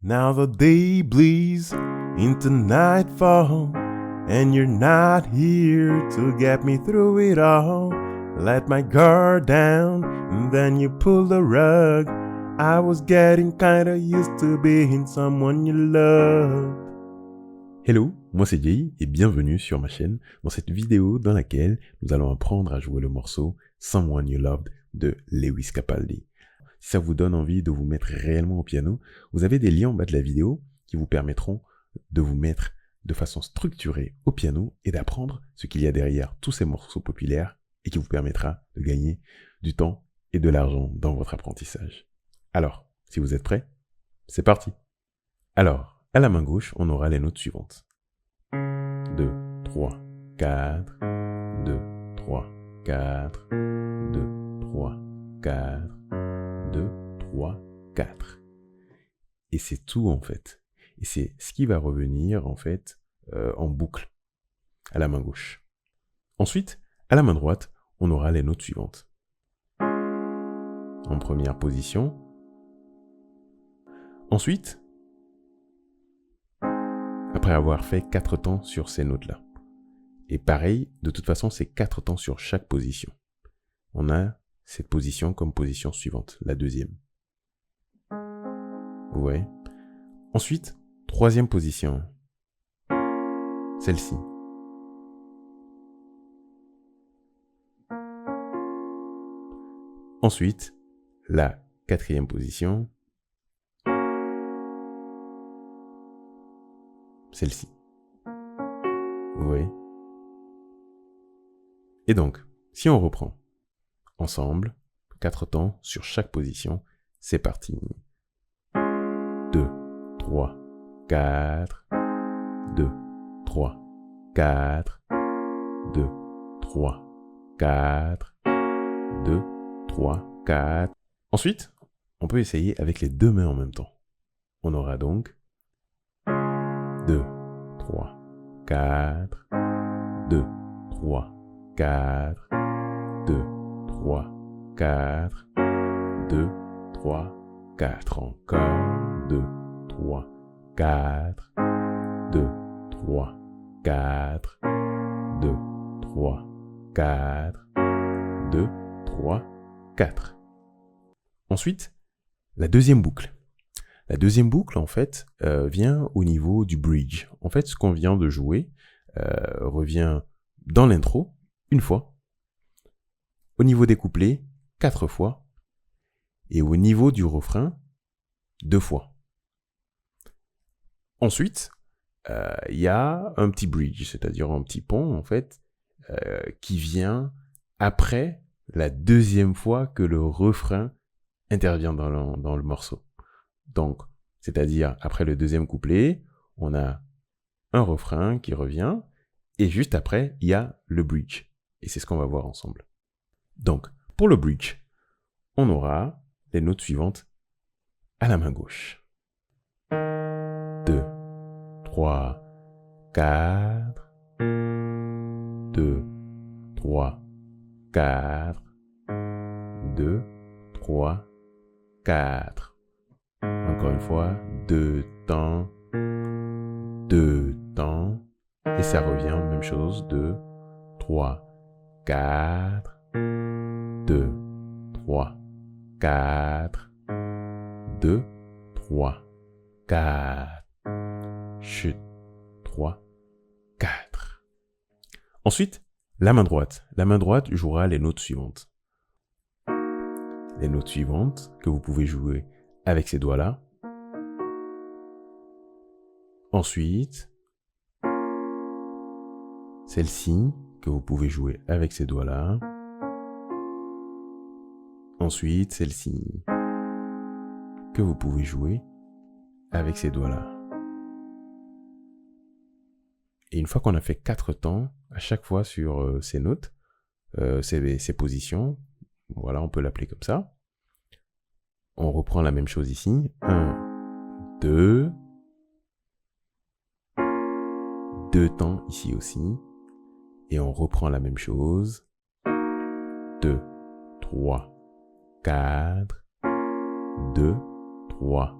Now the day bleeds into nightfall, and you're not here to get me through it all. Let my guard down, and then you pull the rug. I was getting kinda used to being someone you loved. Hello, moi c'est Jay et bienvenue sur ma chaîne dans cette vidéo dans laquelle nous allons apprendre à jouer le morceau Someone You Loved de Lewis Capaldi. Si ça vous donne envie de vous mettre réellement au piano, vous avez des liens en bas de la vidéo qui vous permettront de vous mettre de façon structurée au piano et d'apprendre ce qu'il y a derrière tous ces morceaux populaires et qui vous permettra de gagner du temps et de l'argent dans votre apprentissage. Alors, si vous êtes prêts, c'est parti. Alors, à la main gauche, on aura les notes suivantes. 2, 3, 4, 2, 3, 4, 2, 3, 4, 2, 3, 4. Et c'est tout en fait. Et c'est ce qui va revenir en fait en boucle à la main gauche. Ensuite, à la main droite, on aura les notes suivantes. En première position. Ensuite, après avoir fait 4 temps sur ces notes-là. Et pareil, de toute façon, c'est 4 temps sur chaque position. On a cette position comme position suivante, la deuxième. Vous voyez ? Ensuite, troisième position. Celle-ci. Ensuite, la quatrième position. Celle-ci. Vous voyez ? Et donc, si on reprend ensemble, 4 temps sur chaque position, c'est parti. 2, 3, 4, 2, 3, 4, 2, 3, 4, 2, 3, 4. Ensuite, on peut essayer avec les deux mains en même temps. On aura donc 2, 3, 4, 2, 3, 4, 2, 3, 4, 2, 3, 4, encore, 2, 3, 4, 2, 3, 4, 2, 3, 4, 2, 3, 4. Ensuite, la deuxième boucle. La deuxième boucle, en fait, vient au niveau du bridge. En fait, ce qu'on vient de jouer revient dans l'intro, une fois. Au niveau des couplets, 4 fois. Et au niveau du refrain, 2 fois. Ensuite, il y a un petit bridge, c'est-à-dire un petit pont, en fait, qui vient après la deuxième fois que le refrain intervient dans le morceau. Donc, c'est-à-dire, après le deuxième couplet, on a un refrain qui revient, et juste après, il y a le bridge. Et c'est ce qu'on va voir ensemble. Donc, pour le bridge, on aura les notes suivantes à la main gauche. 2, 3, 4, 2, 3, 4, 2, 3, 4. Encore une fois, 2 temps, 2 temps, et ça revient, même chose, 2, 3, 4, 2, 3, 4, 2, 3, 4, chut, 3, 4. Ensuite, la main droite. La main droite jouera les notes suivantes. Les notes suivantes que vous pouvez jouer avec ces doigts-là. Ensuite, celle-ci que vous pouvez jouer avec ces doigts-là. Ensuite, celle-ci que vous pouvez jouer avec ces doigts-là. Et une fois qu'on a fait 4 temps, à chaque fois sur ces notes, ces positions, voilà, on peut l'appeler comme ça. On reprend la même chose ici. 1, 2. 2 temps ici aussi. Et on reprend la même chose. 2, 3, 4, 2, 3,